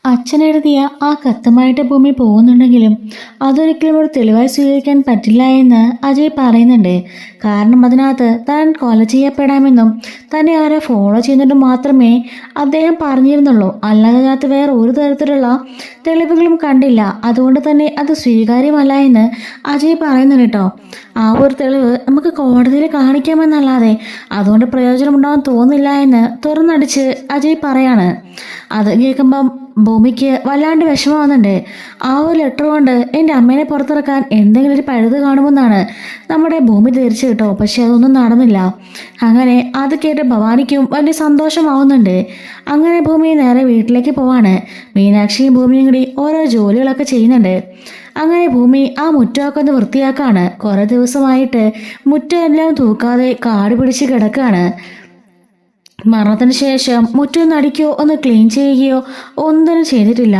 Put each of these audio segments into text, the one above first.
അച്ഛനെഴുതിയ ആ കത്തുമായിട്ട് ഭൂമി പോകുന്നുണ്ടെങ്കിലും അതൊരിക്കലും ഒരു തെളിവായി സ്വീകരിക്കാൻ പറ്റില്ല എന്ന് അജയ് പറയുന്നുണ്ട്. കാരണം അതിനകത്ത് താൻ കൊല ചെയ്യപ്പെടാമെന്നും തന്നെ ആരെ ഫോളോ ചെയ്യുന്നുണ്ട് മാത്രമേ അദ്ദേഹം പറഞ്ഞിരുന്നുള്ളൂ. അല്ലാതെ അതിനകത്ത് വേറെ ഒരു തരത്തിലുള്ള തെളിവുകളും കണ്ടില്ല. അതുകൊണ്ട് തന്നെ അത് സ്വീകാര്യമല്ല എന്ന് അജയ് പറയുന്നുണ്ട് കേട്ടോ. ആ ഒരു തെളിവ് നമുക്ക് കോടതിയിൽ കാണിക്കാമെന്നല്ലാതെ അതുകൊണ്ട് പ്രയോജനമുണ്ടാവാൻ തോന്നില്ല എന്ന് തുറന്നടിച്ച് അജയ് പറയാണ്. അത് കേൾക്കുമ്പം ഭൂമിക്ക് വല്ലാണ്ട് വിഷമമാകുന്നുണ്ട്. ആ ഒരു ലെറ്റർ കൊണ്ട് എൻ്റെ അമ്മേനെ പുറത്തിറക്കാൻ എന്തെങ്കിലും ഒരു പഴുത് കാണുമെന്നാണ് നമ്മുടെ ഭൂമി ധരിച്ചു കേട്ടോ. പക്ഷെ അതൊന്നും നടന്നില്ല. അങ്ങനെ അത് കേട്ട് ഭവാനിക്കും വലിയ സന്തോഷമാവുന്നുണ്ട്. അങ്ങനെ ഭൂമി നേരെ വീട്ടിലേക്ക് പോവാണ്. മീനാക്ഷിയും ഭൂമിയും കൂടി ഓരോ ജോലികളൊക്കെ ചെയ്യുന്നുണ്ട്. അങ്ങനെ ഭൂമി ആ മുറ്റമൊക്കെ ഒന്ന് വൃത്തിയാക്കാണ്. കുറേ ദിവസമായിട്ട് മുറ്റം എല്ലാം തൂക്കാതെ കാട് പിടിച്ച് കിടക്കാണ്. മരണത്തിന് ശേഷം മുറ്റൊന്ന് അടിക്കുകയോ ഒന്ന് ക്ലീൻ ചെയ്യുകയോ ഒന്നും ചെയ്തിട്ടില്ല.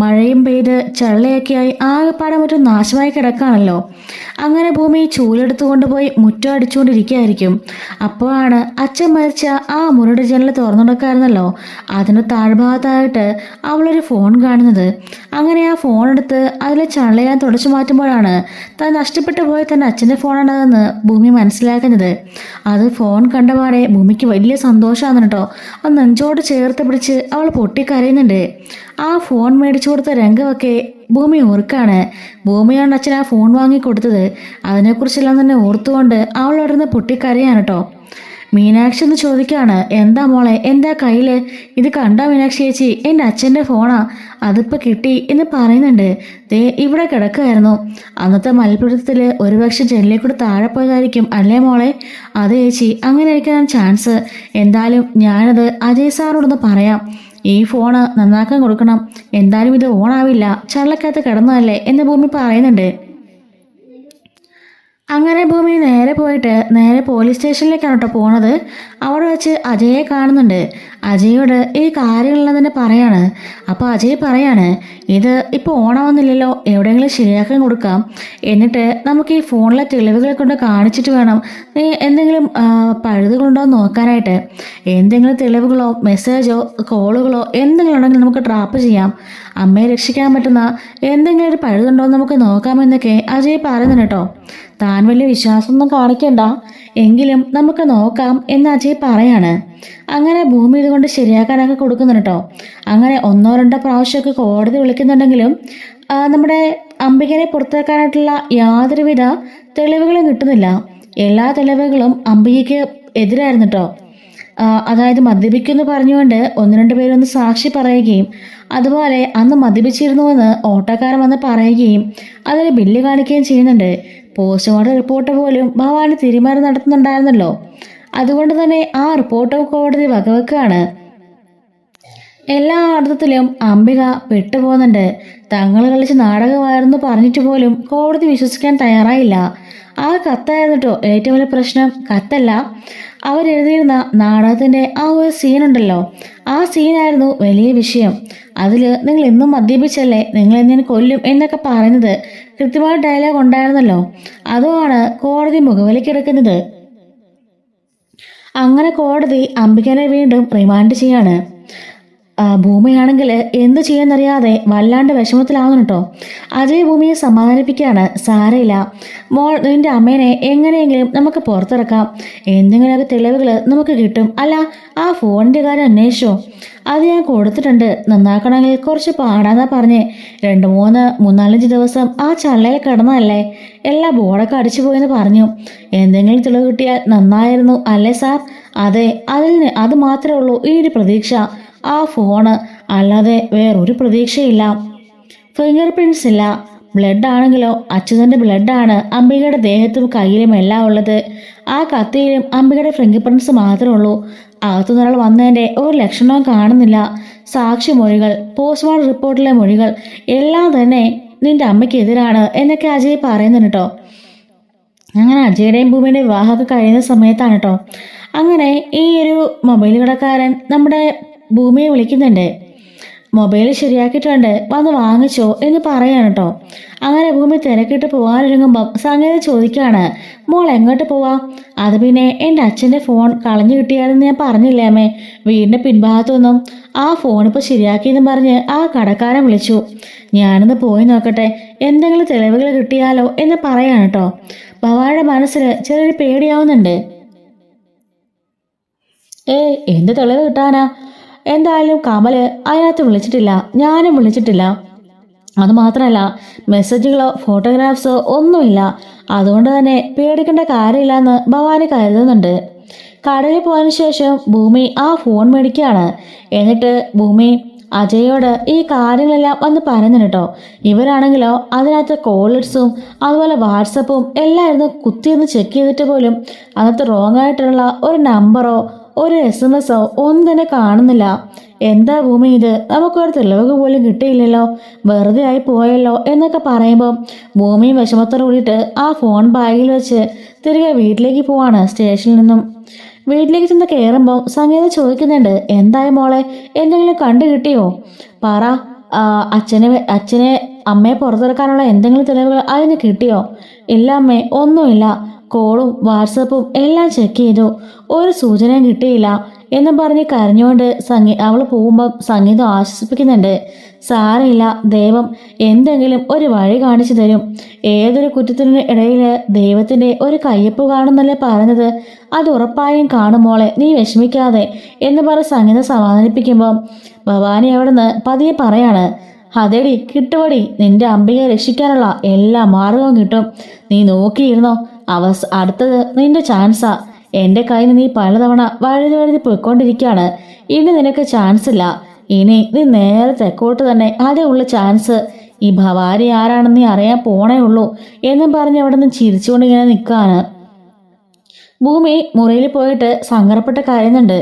മഴയും പെയ്ത് ചള്ളയൊക്കെയായി ആകെപ്പാടെ മുറ്റം നാശമായി കിടക്കാണല്ലോ. അങ്ങനെ ഭൂമി ചൂലെടുത്തു കൊണ്ടുപോയി മുറ്റം അടിച്ചുകൊണ്ടിരിക്കുകയായിരിക്കും. അപ്പോഴാണ് അച്ഛൻ മരിച്ച ആ മുറിയുടെ ജനൽ തുറന്നുകൊടുക്കായിരുന്നല്ലോ, അതിന് താഴ്ഭാഗത്തായിട്ട് അവളൊരു ഫോൺ കാണുന്നത്. അങ്ങനെ ആ ഫോൺ എടുത്ത് അതിലെ ചള്ളയാൻ തുടച്ചു മാറ്റുമ്പോഴാണ് താൻ നഷ്ടപ്പെട്ടു പോയ തൻ്റെ അച്ഛൻ്റെ ഫോണാണതെന്ന് ഭൂമി മനസ്സിലാക്കുന്നത്. അത് ഫോൺ കണ്ടപാടെ ഭൂമിക്ക് വലിയ സന്തോഷമാണ് കേട്ടോ. അത് നെഞ്ചോട് ചേർത്ത് പിടിച്ച് അവൾ പൊട്ടിക്കരയുന്നുണ്ട്. ആ ഫോൺ മേടിച്ചു കൊടുത്ത രംഗമൊക്കെ ഭൂമി ഓർക്കാണ്. ഭൂമിയാണ് അച്ഛൻ ആ ഫോൺ വാങ്ങി കൊടുത്തത്. അതിനെക്കുറിച്ചെല്ലാം തന്നെ ഓർത്തുകൊണ്ട് അവൾ അവിടുന്ന് പൊട്ടിക്കരയാണ് കേട്ടോ. മീനാക്ഷി ഒന്ന് ചോദിക്കുകയാണ്, എന്താ മോളെ, എന്താ കയ്യിൽ? ഇത് കണ്ടാ മീനാക്ഷി ചേച്ചി, എൻ്റെ അച്ഛൻ്റെ ഫോണാ, അതിപ്പോൾ കിട്ടി എന്ന് പറയുന്നുണ്ട്. ദേ ഇവിടെ കിടക്കുമായിരുന്നു. അന്നത്തെ മൽപ്പിടുത്തത്തിൽ ഒരുപക്ഷെ ജനലിൽ കൂടെ താഴെ പോയതായിരിക്കും അല്ലേ മോളെ? അതെ ചേച്ചി, അങ്ങനെ ആയിരിക്കാൻ ചാൻസ്. എന്തായാലും ഞാനത് അജയ് സാറിനോടൊന്ന് പറയാം. ഈ ഫോണ് നന്നാക്കാൻ കൊടുക്കണം. എന്തായാലും ഇത് ഓണാവില്ല, ചള്ളക്കകത്ത് കിടന്നതല്ലേ എന്ന് ഭൂമി പറയുന്നുണ്ട്. അങ്ങനെ ഭൂമി നേരെ പോയിട്ട് നേരെ പോലീസ് സ്റ്റേഷനിലേക്കാണ് കേട്ടോ പോണത്. അവിടെ വെച്ച് അജയെ കാണുന്നുണ്ട്. അജയോട് ഈ കാര്യങ്ങളെല്ലാം തന്നെ പറയാണ്. അപ്പോൾ അജയ് പറയാണ്, ഇത് ഇപ്പോൾ ഓണാവുന്നില്ലല്ലോ, എവിടെയെങ്കിലും ശരിയാക്കാൻ കൊടുക്കാം. എന്നിട്ട് നമുക്ക് ഈ ഫോണിലെ തെളിവുകളെ കൊണ്ട് കാണിച്ചിട്ട് വേണം നീ എന്തെങ്കിലും പഴുതുകളുണ്ടോ എന്ന് നോക്കാനായിട്ട്. എന്തെങ്കിലും തെളിവുകളോ മെസ്സേജോ കോളുകളോ എന്തെങ്കിലും ഉണ്ടെങ്കിൽ നമുക്ക് ട്രാപ്പ് ചെയ്യാം. അമ്മയെ രക്ഷിക്കാൻ പറ്റുന്ന എന്തെങ്കിലും ഒരു പഴുതുണ്ടോ എന്ന് നമുക്ക് നോക്കാമെന്നൊക്കെ അജയ് പറയുന്നുണ്ട് കേട്ടോ. താൻ വലിയ വിശ്വാസമൊന്നും കാണിക്കണ്ട, എങ്കിലും നമുക്ക് നോക്കാം എന്ന് അജയ് പറയാണ്. അങ്ങനെ ഭൂമി ഇതുകൊണ്ട് ശരിയാക്കാനൊക്കെ കൊടുക്കുന്നുണ്ട് കേട്ടോ. അങ്ങനെ ഒന്നോ രണ്ടോ പ്രാവശ്യമൊക്കെ കോടതി വിളിക്കുന്നുണ്ടെങ്കിലും നമ്മുടെ അംബികനെ പുറത്താക്കാനായിട്ടുള്ള യാതൊരുവിധ തെളിവുകളും കിട്ടുന്നില്ല. എല്ലാ തെളിവുകളും അംബികയ്ക്ക് എതിരായിരുന്നു കേട്ടോ. അതായത് മദ്യപിക്കുമെന്ന് പറഞ്ഞുകൊണ്ട് ഒന്ന് രണ്ട് പേരൊന്ന് സാക്ഷി പറയുകയും അതുപോലെ അന്ന് മദ്യപിച്ചിരുന്നുവെന്ന് ഓട്ടോക്കാരൻ വന്ന് പറയുകയും അതിന് ബില്ല് കാണിക്കുകയും ചെയ്യുന്നുണ്ട്. പോസ്റ്റ്മോർട്ടം റിപ്പോർട്ട് പോലും ഭവാനി തിരിമറി നടത്തുന്നുണ്ടായിരുന്നല്ലോ. അതുകൊണ്ട് തന്നെ ആ റിപ്പോർട്ടും കോടതി വകവെക്കുകയാണ്. എല്ലാ അർത്ഥത്തിലും അംബിക പെട്ടുപോകുന്നുണ്ട്. തങ്ങൾ കളിച്ച് നാടകമായിരുന്നു പറഞ്ഞിട്ട് പോലും കോടതി വിശ്വസിക്കാൻ തയ്യാറായില്ല. ആ കത്തായിരുന്നു കേട്ടോ ഏറ്റവും വലിയ പ്രശ്നം. കത്തല്ല, അവരെഴുതിയിരുന്ന നാടകത്തിൻ്റെ ആ ഒരു സീനുണ്ടല്ലോ, ആ സീനായിരുന്നു വലിയ വിഷയം. അതിൽ നിങ്ങൾ ഇന്നും മദ്യപിച്ചല്ലേ, നിങ്ങൾ എന്നെ കൊല്ലും എന്നൊക്കെ പറയുന്നത് കൃത്യമായ ഡയലോഗ് ഉണ്ടായിരുന്നല്ലോ. അതുമാണ് കോടതി മുഖവിലക്കെടുക്കുന്നത്. അങ്ങനെ കോടതി അംബികനെ വീണ്ടും റിമാൻഡ് ചെയ്യാണ്. ഭൂമിയാണെങ്കിൽ എന്ത് ചെയ്യാന്നറിയാതെ വല്ലാണ്ട് വിഷമത്തിലാവുന്നു കേട്ടോ. അജയ് ഭൂമിയെ സമാധാനിപ്പിക്കുകയാണ്. സാരയില്ല മോൾ, നിന്റെ അമ്മേനെ എങ്ങനെയെങ്കിലും നമുക്ക് പുറത്തിറക്കാം. എന്തെങ്കിലുമൊക്കെ തെളിവുകൾ നമുക്ക് കിട്ടും. അല്ല, ആ ഫോണിൻ്റെ കാര്യം അന്വേഷിച്ചോ? അത് ഞാൻ കൊടുത്തിട്ടുണ്ട്. നന്നാക്കണമെങ്കിൽ കുറച്ച് പാടാന്നാ പറഞ്ഞ്. മൂന്നാലഞ്ച് ദിവസം ആ ചള്ളയിൽ കിടന്നതല്ലേ, എല്ലാ ബോർഡൊക്കെ അടിച്ചു പോയെന്ന് പറഞ്ഞു. എന്തെങ്കിലും തെളിവ് കിട്ടിയാൽ നന്നായിരുന്നു അല്ലേ സാർ? അതെ, അത് മാത്രമേ ഉള്ളൂ ഈ ഒരു പ്രതീക്ഷ, ആ ഫോണ്. അല്ലാതെ വേറൊരു പ്രതീക്ഷയില്ല. ഫിംഗർ പ്രിൻറ്റ്സ് ഇല്ല. ബ്ലഡ് ആണെങ്കിലോ അച്യുതൻ്റെ ബ്ലഡാണ് അംബികയുടെ ദേഹത്തും കയ്യിലും എല്ലാം ഉള്ളത്. ആ കത്തിയിലും അംബികയുടെ ഫിംഗർ പ്രിൻറ്റ്സ് മാത്രമേ ഉള്ളൂ. അകത്തുനിന്നൊരാൾ വന്നതിൻ്റെ ഒരു ലക്ഷണവും കാണുന്നില്ല. സാക്ഷി മൊഴികൾ, പോസ്റ്റ്മോർട്ടം റിപ്പോർട്ടിലെ മൊഴികൾ എല്ലാം തന്നെ നിന്റെ അമ്മയ്ക്കെതിരാണ് എന്നൊക്കെ അജയ് പറയുന്നുണ്ട് കേട്ടോ. അങ്ങനെ അജയുടെയും ഭൂമിയുടെയും വിവാഹമൊക്കെ കഴിയുന്ന സമയത്താണ് കേട്ടോ അങ്ങനെ ഈ ഒരു മൊബൈൽ കടക്കാരൻ നമ്മുടെ ഭൂമിയെ വിളിക്കുന്നുണ്ട്. മൊബൈൽ ശരിയാക്കിയിട്ടുണ്ട്, വന്ന് വാങ്ങിച്ചോ എന്ന് പറയാണ് കേട്ടോ. അങ്ങനെ ഭൂമി തിരക്കിട്ട് പോകാനൊരുങ്ങുമ്പം സംഗീത ചോദിക്കുകയാണ്, മോൾ എങ്ങോട്ട് പോവാ? അത് പിന്നെ എൻ്റെ അച്ഛൻ്റെ ഫോൺ കളഞ്ഞു കിട്ടിയാലെന്ന് ഞാൻ പറഞ്ഞില്ലേ അമ്മേ, വീടിൻ്റെ പിൻഭാഗത്തുനിന്നും ആ ഫോണിപ്പോൾ ശരിയാക്കിയെന്ന് പറഞ്ഞ് ആ കടക്കാരൻ വിളിച്ചു. ഞാനൊന്ന് പോയി നോക്കട്ടെ, എന്തെങ്കിലും തെളിവുകൾ കിട്ടിയാലോ എന്ന് പറയാണ് കേട്ടോ. ഭവാനിയുടെ മനസ്സിൽ ചെറിയൊരു പേടിയാവുന്നുണ്ട്. എന്ത് തെളിവ് കിട്ടാനാ? എന്തായാലും കമല് അതിനകത്ത് വിളിച്ചിട്ടില്ല, ഞാനും വിളിച്ചിട്ടില്ല. അതുമാത്രമല്ല, മെസ്സേജുകളോ ഫോട്ടോഗ്രാഫ്സോ ഒന്നുമില്ല. അതുകൊണ്ട് തന്നെ പേടിക്കേണ്ട കാര്യമില്ലെന്ന് ഭവാനി കരുതുന്നുണ്ട്. കടലിൽ പോയതിനു ശേഷം ഭൂമി ആ ഫോൺ മേടിക്കുകയാണ്. എന്നിട്ട് ഭൂമി അജയോട് ഈ കാര്യങ്ങളെല്ലാം വന്ന് പറയുന്നുണ്ട് കേട്ടോ. ഇവരാണെങ്കിലോ അതിനകത്ത് കോളിഡ്സും അതുപോലെ വാട്സപ്പും എല്ലായിരുന്നു കുത്തിയൊന്ന് ചെക്ക് ചെയ്തിട്ട് പോലും അതിനകത്ത് റോങ് ആയിട്ടുള്ള ഒരു നമ്പറോ ഒരു SMS ഒന്നും തന്നെ കാണുന്നില്ല. എന്താ ഭൂമി ഇത്, നമുക്കൊരു തെളിവ് പോലും കിട്ടിയില്ലല്ലോ, വെറുതെ ആയി പോയല്ലോ എന്നൊക്കെ പറയുമ്പോൾ ഭൂമിയും വിഷമത്തോട് കൂടിയിട്ട് ആ ഫോൺ ബാഗിൽ വെച്ച് തിരികെ വീട്ടിലേക്ക് പോവാണ്. സ്റ്റേഷനിൽ നിന്നും വീട്ടിലേക്ക് ചെന്ന് കയറുമ്പോൾ സംഗീത ചോദിക്കുന്നുണ്ട്, എന്തായി മോളെ, എന്തെങ്കിലും കണ്ടു കിട്ടിയോ? പറ, അച്ഛനെ അമ്മയെ പുറത്തിറക്കാനുള്ള എന്തെങ്കിലും തെളിവുകൾ അതിന് കിട്ടിയോ? ഇല്ല അമ്മേ, ഒന്നുമില്ല. കോളും വാട്സപ്പും എല്ലാം ചെക്ക് ചെയ്തു, ഒരു സൂചനയും കിട്ടിയില്ല എന്നും പറഞ്ഞ് കരഞ്ഞുകൊണ്ട് അവൾ പോകുമ്പോൾ സംഗീതം ആശ്വസിപ്പിക്കുന്നുണ്ട്. സാരമില്ല, ദൈവം എന്തെങ്കിലും ഒരു വഴി കാണിച്ചു തരും. ഏതൊരു കുറ്റത്തിനും ഇടയിൽ ദൈവത്തിൻ്റെ ഒരു കയ്യൊപ്പ് കാണുന്നല്ലേ പറഞ്ഞത്, അത് ഉറപ്പായും കാണും മോളെ, നീ വിഷമിക്കാതെ എന്ന് പറഞ്ഞ് സംഗീതം സമാധാനിപ്പിക്കുമ്പോൾ ഭവാനി അവിടുന്ന് പതിയെ പറയാണ്, അതേടി കിട്ടുവടി, നിന്റെ അംബികയെ രക്ഷിക്കാനുള്ള എല്ലാ മാർഗവും കിട്ടും, നീ നോക്കിയിരുന്നോ, അടുത്തത് നിന്റെ ചാൻസാ. എൻ്റെ കയ്യിൽ നീ പലതവണ വഴുതി പോയിക്കൊണ്ടിരിക്കുകയാണ്, ഇനി നിനക്ക് ചാൻസ് ഇല്ല. ഇനി നീ നേരെ തെക്കോട്ട് തന്നെ, അതേ ഉള്ള ചാൻസ്. ഈ ഭവാനി ആരാണെന്ന് നീ അറിയാൻ പോണേ ഉള്ളൂ എന്നും പറഞ്ഞ് അവിടെ നിന്ന് ചിരിച്ചുകൊണ്ട് ഇങ്ങനെ നിൽക്കുകയാണ്. ഭൂമി മുറിയിൽ പോയിട്ട് സങ്കടപ്പെട്ട് കരയുന്നുണ്ട്.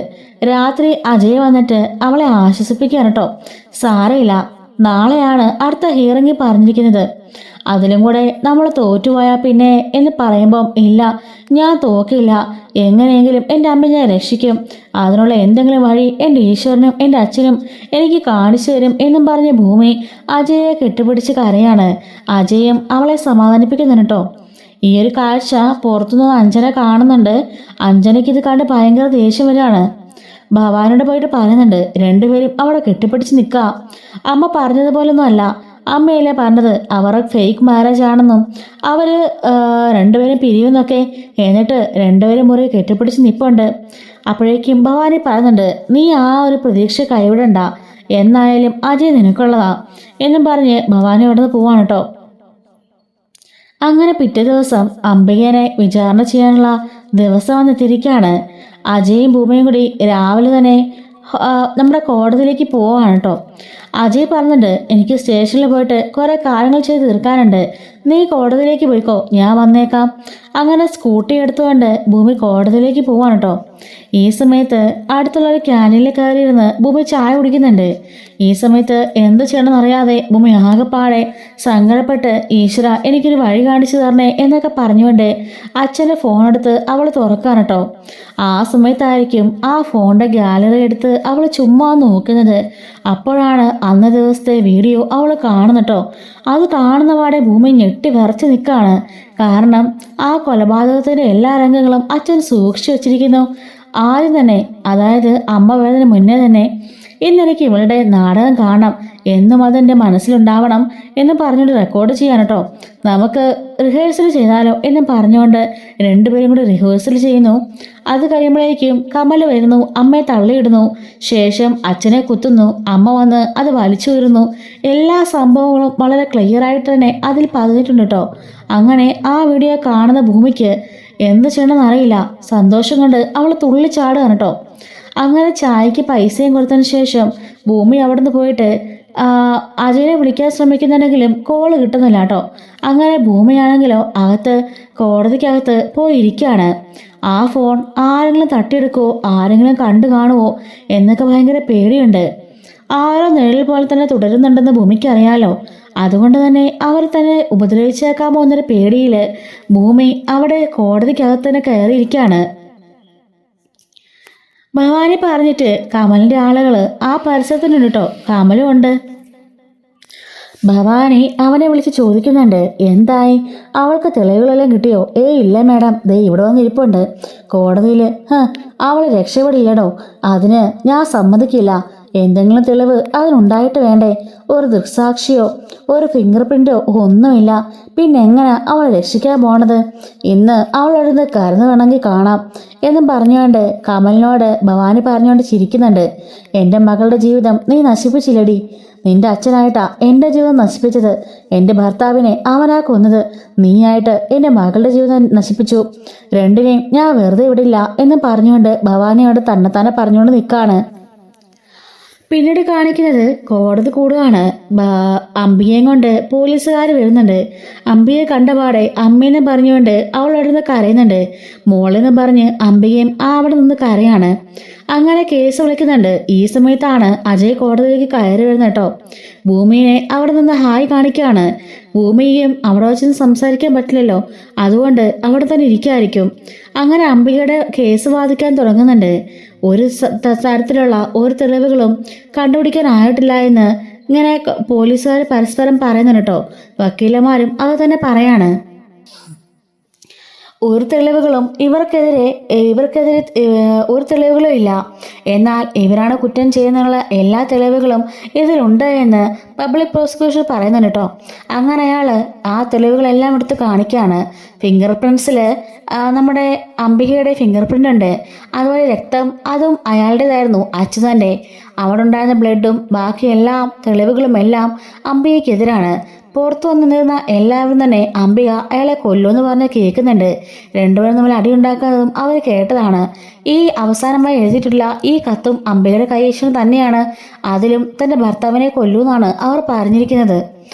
രാത്രി അജയ് വന്നിട്ട് അവളെ ആശ്വസിപ്പിക്കുകയാണ് കേട്ടോ. സാരമില്ല, നാളെയാണ് അടുത്ത ഹിയറിംഗ് പറഞ്ഞിരിക്കുന്നത്, അതിലും കൂടെ നമ്മൾ തോറ്റുപോയാൽ പിന്നെ എന്ന് പറയുമ്പം ഇല്ല, ഞാൻ തോക്കില്ല, എങ്ങനെയെങ്കിലും എൻ്റെ അമ്മ ഞാൻ രക്ഷിക്കും, അതിനുള്ള എന്തെങ്കിലും വഴി എൻ്റെ ഈശ്വരനും എൻ്റെ അച്ഛനും എനിക്ക് കാണിച്ചു തരും എന്നും പറഞ്ഞ് ഭൂമി അജയെ കെട്ടുപിടിച്ച് കരയാണ്. അജയും അവളെ സമാധാനിപ്പിക്കുന്നുണ്ട് കേട്ടോ. ഈ ഒരു കാഴ്ച പുറത്തുനിന്ന് അഞ്ജന കാണുന്നുണ്ട്. അഞ്ജനയ്ക്ക് ഇത് കണ്ട് ഭയങ്കര ദേഷ്യം വരികയാണ്. ഭവാനോട് പോയിട്ട് പറയുന്നുണ്ട്, രണ്ടുപേരും അവിടെ കെട്ടിപ്പിടിച്ച് നിൽക്കുക, അമ്മ പറഞ്ഞതുപോലൊന്നും അല്ല, അമ്മയല്ലേ പറഞ്ഞത് അവർ ഫേക്ക് മാരേജ് ആണെന്നും അവർ രണ്ടുപേരും പിരിയുമെന്നൊക്കെ, എന്നിട്ട് രണ്ടുപേരും മുറി കെട്ടിപ്പിടിച്ച് നിൽപ്പുണ്ട്. അപ്പോഴേക്കും ഭവാനി പറയുന്നുണ്ട്, നീ ആ ഒരു പ്രതീക്ഷ കൈവിടണ്ട, എന്നായാലും അജയ് നിനക്കുള്ളതാ എന്നും പറഞ്ഞ് ഭവാനി അവിടെ നിന്ന് പോവാണ് കേട്ടോ. അങ്ങനെ പിറ്റേ ദിവസം അംബികനെ വിചാരണ ചെയ്യാനുള്ള ദിവസം വന്നെത്തിയിരിക്കുകയാണ്. അജയും ഭൂമിയും കൂടി രാവിലെ തന്നെ നമ്മുടെ കോടതിയിലേക്ക് പോവാണ് കേട്ടോ. അജയ് പറഞ്ഞിട്ട്, എനിക്ക് സ്റ്റേഷനിൽ പോയിട്ട് കുറേ കാര്യങ്ങൾ ചെയ്ത് തീർക്കാനുണ്ട്, നീ കോടതിയിലേക്ക് പോയിക്കോ, ഞാൻ വന്നേക്കാം. അങ്ങനെ സ്കൂട്ടി എടുത്തുകൊണ്ട് ഭൂമി കോടതിയിലേക്ക് പോവാണ് കേട്ടോ. ഈ സമയത്ത് അടുത്തുള്ള ഒരു ക്യാൻറ്റീനിൽ കയറിയിരുന്ന് ഭൂമി ചായ കുടിക്കുന്നുണ്ട്. ഈ സമയത്ത് എന്ത് ചെയ്യണമെന്ന് അറിയാതെ ഭൂമി ആകെപ്പാടെ സങ്കടപ്പെട്ട്, ഈശ്വര എനിക്കൊരു വഴി കാണിച്ചു തരണേ എന്നൊക്കെ പറഞ്ഞുകൊണ്ട് അച്ഛൻ്റെ ഫോൺ എടുത്ത് അവൾ തുറക്കാണ് കേട്ടോ. ആ സമയത്തായിരിക്കും ആ ഫോണിൻ്റെ ഗാലറി എടുത്ത് അവൾ ചുമ്മാ നോക്കുന്നത്. അപ്പോഴാണ് അന്ന ദിവസത്തെ വീഡിയോ അവൾ കാണുന്നുട്ടോ. അത് കാണുന്ന പാടെ ഭൂമി ഞെട്ടി വിറച്ച് നിൽക്കുകയാണ്. കാരണം ആ കൊലപാതകത്തിൻ്റെ എല്ലാ രംഗങ്ങളും അച്ഛൻ സൂക്ഷിച്ചു വച്ചിരിക്കുന്നു. ആദ്യം തന്നെ, അതായത് അമ്മ വരുന്നതിന് മുന്നേ തന്നെ, ഇന്നെനിക്ക് ഇവളുടെ നാടകം കാണണം എന്നും അതെൻ്റെ മനസ്സിലുണ്ടാവണം എന്ന് പറഞ്ഞുകൊണ്ട് റെക്കോർഡ് ചെയ്യാൻ കേട്ടോ. നമുക്ക് റിഹേഴ്സൽ ചെയ്താലോ എന്നും പറഞ്ഞുകൊണ്ട് രണ്ടുപേരും കൂടി റിഹേഴ്സൽ ചെയ്യുന്നു. അത് കഴിയുമ്പോഴേക്കും കമൽ വരുന്നു, അമ്മയെ തള്ളിയിടുന്നു, ശേഷം അച്ഛനെ കുത്തുന്നു, അമ്മ വന്ന് അത് വലിച്ചു വരുന്നു. എല്ലാ സംഭവങ്ങളും വളരെ ക്ലിയർ ആയിട്ട് തന്നെ അതിൽ പതിഞ്ഞിട്ടുണ്ട് കേട്ടോ. അങ്ങനെ ആ വീഡിയോ കാണുന്ന ഭൂമിക്ക് എന്ത് ചെയ്യണമെന്ന് അറിയില്ല. സന്തോഷം കൊണ്ട് അവൾ തുള്ളിച്ചാടുകയാണ് കേട്ടോ. അങ്ങനെ ചായക്ക് പൈസയും കൊടുത്തതിന് ശേഷം ഭൂമി അവിടെ നിന്ന് പോയിട്ട് അജയനെ വിളിക്കാൻ ശ്രമിക്കുന്നുണ്ടെങ്കിലും കോള് കിട്ടുന്നില്ല കേട്ടോ. അങ്ങനെ ഭൂമിയാണെങ്കിലോ കോടതിക്കകത്ത് പോയിരിക്കുകയാണ്. ആ ഫോൺ ആരെങ്കിലും തട്ടിയെടുക്കുമോ, ആരെങ്കിലും കണ്ടു കാണുമോ എന്നൊക്കെ ഭയങ്കര പേടിയുണ്ട്. ആരോ നിഴൽ പോലെ തന്നെ തുടരുന്നുണ്ടെന്ന് ഭൂമിക്ക് അറിയാലോ. അതുകൊണ്ട് തന്നെ അവർ തന്നെ ഉപദ്രവിച്ചേക്കാമോ എന്നൊരു പേടിയിൽ ഭൂമി അവിടെ കോടതിക്കകത്ത് തന്നെ കയറിയിരിക്കുകയാണ്. ഭവാനി പറഞ്ഞിട്ട് കമലിൻ്റെ ആളുകൾ ആ പരിസരത്തുണ്ട് കേട്ടോ. കമലും ഉണ്ട്. ഭവാനി അവനെ വിളിച്ച് ചോദിക്കുന്നുണ്ട്, എന്തായി, അവൾക്ക് തെളിവുകളെല്ലാം കിട്ടിയോ? ഇല്ല മാഡം, ദേ ഇവിടെ വന്നിരിപ്പുണ്ട് കോടതിയിൽ. അവൾ രക്ഷപ്പെടില്ലടോ, അതിന് ഞാൻ സമ്മതിക്കില്ല എന്തെങ്കിലും തെളിവ് അതിനുണ്ടായിട്ട് വേണ്ടേ? ഒരു ദൃക്സാക്ഷിയോ ഒരു ഫിംഗർ പ്രിന്റോ ഒന്നുമില്ല. പിന്നെ എങ്ങനെ അവളെ രക്ഷിക്കാൻ പോണത്? ഇന്ന് അവളെടുന്ന് കരന്ന് വേണമെങ്കിൽ കാണാം എന്നും പറഞ്ഞുകൊണ്ട് കമലിനോട് ഭവാനി പറഞ്ഞുകൊണ്ട് ചിരിക്കുന്നുണ്ട്. എൻ്റെ മകളുടെ ജീവിതം നീ നശിപ്പിച്ചില്ലടി. നിന്റെ അച്ഛനായിട്ടാ എൻ്റെ ജീവിതം നശിപ്പിച്ചത്. എൻ്റെ ഭർത്താവിനെ അവനാ കൊന്നത്. നീയായിട്ട് എൻ്റെ മകളുടെ ജീവിതം നശിപ്പിച്ചു. രണ്ടിനെയും ഞാൻ വെറുതെ വിടില്ല എന്നും പറഞ്ഞുകൊണ്ട് ഭവാനിയോട് തന്നെത്താനെ പറഞ്ഞുകൊണ്ട് നിൽക്കാണ്. പിന്നീട് കാണിക്കുന്നത് കോടതി കൂടുകയാണ്. അമ്പികയും കൊണ്ട് പോലീസുകാർ വരുന്നുണ്ട്. അമ്പികയെ കണ്ടപാടെ അമ്മയെന്ന് പറഞ്ഞുകൊണ്ട് അവളവിടുന്ന് കരയുന്നുണ്ട്. മോളെന്ന് പറഞ്ഞ് അമ്പികയും അവിടെ നിന്ന് കരയാണ്. അങ്ങനെ കേസ് വിളിക്കുന്നുണ്ട്. ഈ സമയത്താണ് അജയ് കോടതിയിലേക്ക് കയറി വരുന്നത് കേട്ടോ. ഭൂമിയെ അവിടെ നിന്ന് ഹായ് കാണിക്കുകയാണ്. ഭൂമിയും അവിടെ വെച്ച് സംസാരിക്കാൻ പറ്റില്ലല്ലോ, അതുകൊണ്ട് അവിടെ തന്നെ ഇരിക്കായിരിക്കും. അങ്ങനെ അംബികയുടെ കേസ് വാദിക്കാൻ തുടങ്ങുന്നുണ്ട്. ഒരു തരത്തിലുള്ള ഒരു തെളിവുകളും കണ്ടുപിടിക്കാനായിട്ടില്ല എന്ന് ഇങ്ങനെ പോലീസുകാർ പരസ്പരം പറയുന്നുണ്ട് കേട്ടോ. വക്കീലന്മാരും അത് തന്നെ പറയാണ്. ഒരു തെളിവുകളും ഇവർക്കെതിരെ ഒരു തെളിവുകളും ഇല്ല. എന്നാൽ ഇവരാണ് കുറ്റം ചെയ്യുന്നതിനുള്ള എല്ലാ തെളിവുകളും ഇതിലുണ്ട് എന്ന് പബ്ലിക് പ്രോസിക്യൂഷൻ പറയുന്നുണ്ട് കേട്ടോ. അങ്ങനെ അയാൾ ആ തെളിവുകളെല്ലാം എടുത്ത് കാണിക്കുകയാണ്. ഫിംഗർ പ്രിൻസിൽ നമ്മുടെ അംബികയുടെ ഫിംഗർ പ്രിൻ്റ് ഉണ്ട്. അതുപോലെ രക്തം, അതും അയാളുടേതായിരുന്നു, അച്യുതൻ്റെ. അവിടെ ഉണ്ടായിരുന്ന ബ്ലഡും ബാക്കി എല്ലാ തെളിവുകളും എല്ലാം അംബികയ്ക്കെതിരാണ്. പുറത്തു വന്നു നിന്നിരുന്ന എല്ലാവരും തന്നെ അംബിക അയാളെ കൊല്ലുമെന്ന് പറഞ്ഞ് കേൾക്കുന്നുണ്ട്. രണ്ടുപേരും തമ്മിൽ അടിയുണ്ടാക്കുന്നതും അവർ കേട്ടതാണ്. ഈ അവസാനമായി എഴുതിയിട്ടുള്ള ഈ കത്തും അംബികയുടെ കൈവശം തന്നെയാണ്. അതിലും തൻ്റെ ഭർത്താവിനെ കൊല്ലുമെന്നാണ് അവർ പറഞ്ഞിരിക്കുന്നത്.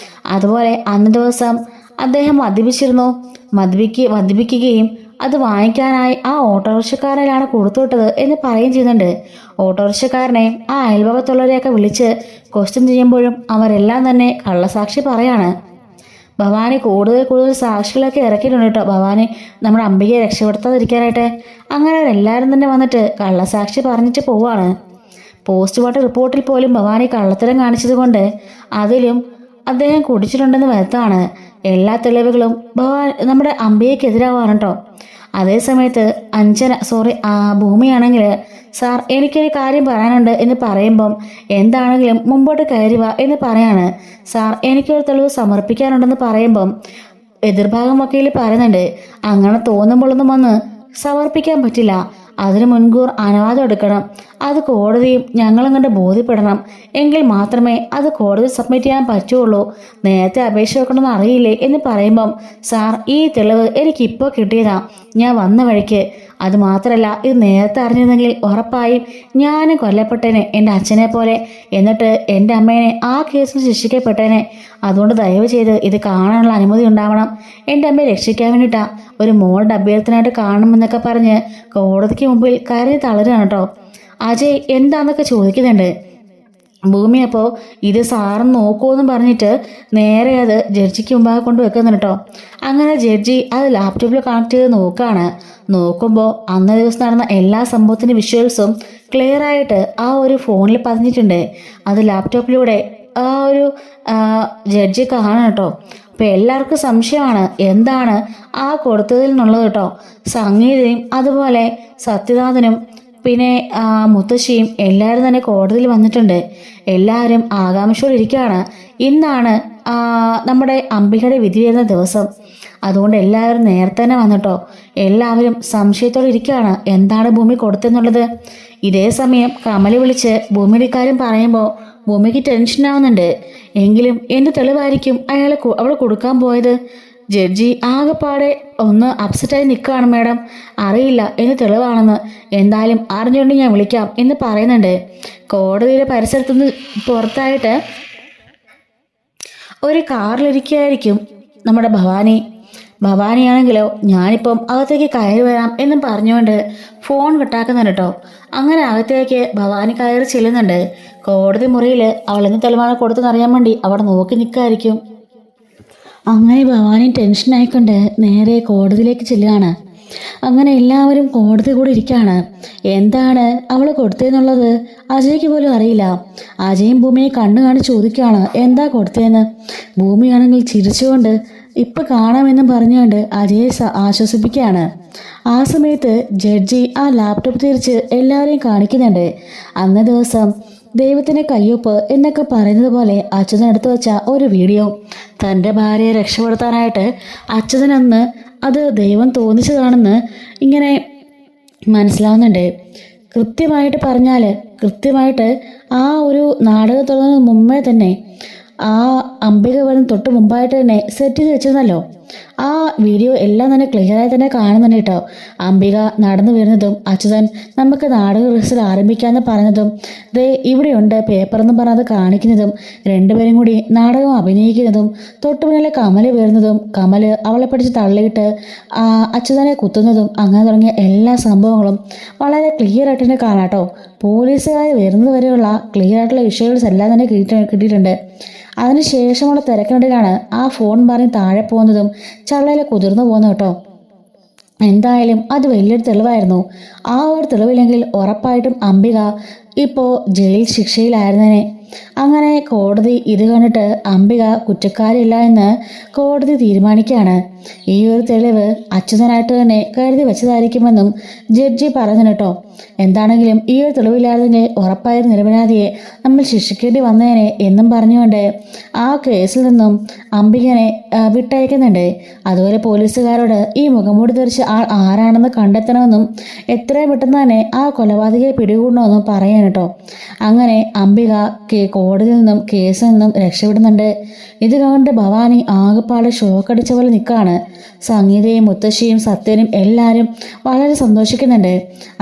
അതുപോലെ അന്ന് ദിവസം അദ്ദേഹം മദ്യപിച്ചിരുന്നു. മദ്യപിക്കുകയും അത് വാങ്ങിക്കാനായി ആ ഓട്ടോറിക്ഷക്കാരനാണ് കൊടുത്തുവിട്ടത് എന്ന് പറയുകയും ചെയ്യുന്നുണ്ട്. ഓട്ടോറിക്ഷക്കാരനെ ആ അയൽഭാഗത്തുള്ളവരെയൊക്കെ വിളിച്ച് ക്വസ്റ്റ്യൻ ചെയ്യുമ്പോഴും അവരെല്ലാം തന്നെ കള്ളസാക്ഷി പറയാണ്. ഭവാനി കൂടുതൽ സാക്ഷികളൊക്കെ ഇറക്കിയിട്ടുണ്ട് കേട്ടോ. ഭവാനി നമ്മുടെ അംബികയെ രക്ഷപ്പെടുത്താതിരിക്കാനായിട്ട്. അങ്ങനെ അവരെല്ലാവരും തന്നെ വന്നിട്ട് കള്ളസാക്ഷി പറഞ്ഞിട്ട് പോവാണ്. പോസ്റ്റ്മോർട്ടം റിപ്പോർട്ടിൽ പോലും ഭവാനി കള്ളത്തരം കാണിച്ചത് കൊണ്ട് അതിലും അദ്ദേഹം കുടിച്ചിട്ടുണ്ടെന്ന് വരുത്താണ്. എല്ലാ തെളിവുകളും നമ്മുടെ അംബികയ്ക്കെതിരാവാണ് കേട്ടോ. അതേ സമയത്ത് ഭൂമിയാണെങ്കിൽ സാർ എനിക്കൊരു കാര്യം പറയാനുണ്ട് എന്ന് പറയുമ്പം എന്താണെങ്കിലും മുമ്പോട്ട് കയറി വാ എന്ന് പറയാണ്. സാർ എനിക്കൊരു തെളിവ് സമർപ്പിക്കാനുണ്ടെന്ന് പറയുമ്പം എതിർഭാഗം വക്കീൽ പറയുന്നുണ്ട്, അങ്ങനെ തോന്നുമ്പോഴൊന്നും വന്ന് സമർപ്പിക്കാൻ പറ്റില്ല. അതിന് മുൻകൂർ അനുവാദം എടുക്കണം. അത് കോടതിയും ഞങ്ങളും കണ്ട് ബോധ്യപ്പെടണം. എങ്കിൽ മാത്രമേ അത് കോടതി സബ്മിറ്റ് ചെയ്യാൻ പറ്റുള്ളൂ. നേരത്തെ അപേക്ഷ വെക്കണമെന്ന് അറിയില്ലേ എന്ന് പറയുമ്പം സാർ ഈ തെളിവ് എനിക്കിപ്പോൾ കിട്ടിയതാ, ഞാൻ വന്ന വഴിക്ക്. അത് മാത്രമല്ല, ഇത് നേരത്തെ അറിഞ്ഞിരുന്നെങ്കിൽ ഉറപ്പായും ഞാനും കൊല്ലപ്പെട്ടേനെ, എൻ്റെ അച്ഛനെ പോലെ. എന്നിട്ട് എൻ്റെ അമ്മേനെ ആ കേസിൽ ശിക്ഷിക്കപ്പെട്ടേനെ. അതുകൊണ്ട് ദയവ് ചെയ്ത് ഇത് കാണാനുള്ള അനുമതി ഉണ്ടാവണം. എൻ്റെ അമ്മയെ രക്ഷിക്കാൻ വേണ്ടിയിട്ടാ, ഒരു മോളുടെ അഭ്യർത്ഥനയായിട്ട് കാണണമെന്നൊക്കെ പറഞ്ഞ് കോടതിക്ക് മുമ്പിൽ കരഞ്ഞ് തളരുകയാണ് കേട്ടോ. അജയ് എന്താന്നൊക്കെ ചോദിക്കുന്നുണ്ട്. ഭൂമി അപ്പോൾ ഇത് സാറും നോക്കുമെന്നും പറഞ്ഞിട്ട് നേരെ അത് ജഡ്ജിക്ക് മുമ്പാകെ കൊണ്ട് വെക്കുന്നുണ്ട് കേട്ടോ. അങ്ങനെ ജഡ്ജി അത് ലാപ്ടോപ്പിൽ കണക്ട് ചെയ്ത് നോക്കുമ്പോൾ അന്നേ ദിവസം നടന്ന എല്ലാ സംഭവത്തിൻ്റെ വിഷ്വൽസും ക്ലിയർ ആയിട്ട് ആ ഒരു ഫോണിൽ പതിഞ്ഞിട്ടുണ്ട്. അത് ലാപ്ടോപ്പിലൂടെ ആ ഒരു ജഡ്ജി കാണണം കേട്ടോ. അപ്പോൾ എല്ലാവർക്കും സംശയമാണ് എന്താണ് ആ കൊടുത്തതിൽ നിന്നുള്ളത് കേട്ടോ. സംഗീതയും അതുപോലെ സത്യനാഥനും പിന്നെ മുത്തശ്ശിയും എല്ലാവരും തന്നെ കോടതിയിൽ വന്നിട്ടുണ്ട്. എല്ലാവരും ആകാംക്ഷയോടെ ഇരിക്കുകയാണ്. ഇന്നാണ് നമ്മുടെ അംബികയുടെ വിധി വരുന്ന ദിവസം. അതുകൊണ്ട് എല്ലാവരും നേരത്തെ തന്നെ വന്നിട്ടോ. എല്ലാവരും സംശയത്തോടെ ഇരിക്കുകയാണ് എന്താണ് ഭൂമി കൊടുത്തെന്നുള്ളത്. ഇതേ സമയം കമലി വിളിച്ച് ഭൂമിയുടെ കാര്യം പറയുമ്പോൾ ഭൂമിക്ക് ടെൻഷനാവുന്നുണ്ട്. എങ്കിലും എന്ത് തെളിവായിരിക്കും അവൾ കൊടുക്കാൻ പോയത്? ജഡ്ജി ആകെപ്പാടെ ഒന്ന് അപ്സെറ്റായി നിൽക്കുകയാണ്. മാഡം അറിയില്ല എന്ന് തെളിവാണെന്ന്. എന്തായാലും അറിഞ്ഞുകൊണ്ട് ഞാൻ വിളിക്കാം എന്ന് പറയുന്നുണ്ട്. കോടതിയുടെ പരിസരത്തുനിന്ന് പുറത്തായിട്ട് ഒരു കാറിലിരിക്കുകയായിരിക്കും നമ്മുടെ ഭവാനിയാണെങ്കിലോ ഞാനിപ്പം അകത്തേക്ക് കയറി വരാം എന്നും പറഞ്ഞുകൊണ്ട് ഫോൺ കട്ടാക്കുന്നുണ്ട് കേട്ടോ. അങ്ങനെ അകത്തേക്ക് ഭവാനി കയറി ചെല്ലുന്നുണ്ട്. കോടതി മുറിയിൽ അവൾ എന്ത് തെളിവാണ് കൊടുത്തെന്നറിയാൻ വേണ്ടി അവിടെ നോക്കി നിൽക്കുകയായിരിക്കും. അങ്ങനെ ഭവാനി ടെൻഷനായിക്കൊണ്ട് നേരെ കോടതിയിലേക്ക് ചെല്ലുകയാണ്. അങ്ങനെ എല്ലാവരും കോടതി കൂടെ ഇരിക്കുകയാണ്. എന്താണ് അവൾ കൊടുത്തതെന്നുള്ളത് അജയ്ക്ക് പോലും അറിയില്ല. അജയും ഭൂമിയെ കണ്ണു കാണിച്ച് ചോദിക്കുകയാണ് എന്താ കൊടുത്തതെന്ന്. ഭൂമിയാണെങ്കിൽ ചിരിച്ചുകൊണ്ട് ഇപ്പം കാണാമെന്നും പറഞ്ഞുകൊണ്ട് അജയെ ആശ്വസിപ്പിക്കുകയാണ്. ആ സമയത്ത് ജഡ്ജി ആ ലാപ്ടോപ്പ് തിരിച്ച് എല്ലാവരെയും കാണിക്കുന്നുണ്ട്. അന്നേ ദിവസം ദൈവത്തിൻ്റെ കയ്യൊപ്പ് എന്നൊക്കെ പറയുന്നത് പോലെ അച്യുതൻ എടുത്തു വെച്ച ഒരു വീഡിയോ. തൻ്റെ ഭാര്യയെ രക്ഷപ്പെടുത്താനായിട്ട് അച്യുതനന്ന് അത് ദൈവം തോന്നിച്ചതാണെന്ന് ഇങ്ങനെ മനസ്സിലാവുന്നുണ്ട്. കൃത്യമായിട്ട് പറഞ്ഞാൽ കൃത്യമായിട്ട് ആ ഒരു നാടകം തുടങ്ങുന്നതിന് മുമ്പേ തന്നെ ആ അംബിക വരുന്ന തൊട്ട് മുമ്പായിട്ട് തന്നെ സെറ്റ് ചെയ്ത് വെച്ചിരുന്നല്ലോ. ആ വീഡിയോ എല്ലാം തന്നെ ക്ലിയറായി തന്നെ കാണുന്നുണ്ട് കേട്ടോ. അംബിക നടന്നു വരുന്നതും അച്യുതൻ നമുക്ക് നാടക റിഹേഴ്സൽ ആരംഭിക്കാമെന്ന് പറഞ്ഞതും ദേ ഇവിടെയുണ്ട് പേപ്പറെന്ന് പറഞ്ഞത് കാണിക്കുന്നതും രണ്ടുപേരും കൂടി നാടകം അഭിനയിക്കുന്നതും തൊട്ടു മുന്നിലെ കമല് വരുന്നതും കമല് അവളെ പിടിച്ച് തള്ളിയിട്ട് അച്യുതനെ കുത്തുന്നതും അങ്ങനെ തുടങ്ങിയ എല്ലാ സംഭവങ്ങളും വളരെ ക്ലിയർ ആയിട്ട് തന്നെ കാണാം കേട്ടോ. പോലീസുകാർ വരുന്നത് വരെയുള്ള ക്ലിയർ ആയിട്ടുള്ള വിഷ്വൽസ് എല്ലാം തന്നെ കിട്ടിയിട്ടുണ്ട്. അതിനുശേഷമുള്ള തിരക്കിനിടയിലാണ് ആ ഫോൺ പറഞ്ഞ് താഴെ പോകുന്നതും ചള്ളയിൽ കുതിർന്നു പോകുന്നത് കേട്ടോ. എന്തായാലും അത് വലിയൊരു തെളിവായിരുന്നു. ആ ഒരു തെളിവില്ലെങ്കിൽ ഉറപ്പായിട്ടും അംബിക ഇപ്പോൾ ജയിൽ ശിക്ഷയിലായിരുന്നേനെ. അങ്ങനെ കോടതി ഇത് കണ്ടിട്ട് അംബിക കുറ്റക്കാരില്ല എന്ന് കോടതി തീരുമാനിക്കുകയാണ്. ഈ ഒരു തെളിവ് അച്യുതനായിട്ട് തന്നെ കരുതി വെച്ചതായിരിക്കുമെന്നും ജഡ്ജി പറഞ്ഞു കേട്ടോ. എന്താണെങ്കിലും ഈ ഒരു തെളിവില്ലാതെ ഉറപ്പായൊരു നിരപരാധിയെ നമ്മൾ ശിക്ഷിക്കേണ്ടി വന്നേനെ എന്നും പറഞ്ഞുകൊണ്ട് ആ കേസിൽ നിന്നും അംബികനെ വിട്ടയക്കുന്നുണ്ട്. അതുപോലെ പോലീസുകാരോട് ഈ മുഖംമൂടി ധരിച്ച ആൾ ആരാണെന്ന് കണ്ടെത്തണമെന്നും എത്രയും പെട്ടെന്ന് തന്നെ ആ കൊലപാതകയെ പിടികൂടണമെന്നും പറയാൻ കേട്ടോ. അങ്ങനെ അംബിക കോടതിയിൽ നിന്നും കേസിൽ നിന്നും രക്ഷപ്പെടുന്നുണ്ട്. ഇത് കണ്ട് ഭവാനി ആകെപ്പാടെ ഷോക്കടിച്ച പോലെ നിൽക്കുകയാണ്. സംഗീതയും മുത്തശ്ശിയും സത്യനും എല്ലാവരും വളരെ സന്തോഷിക്കുന്നുണ്ട്.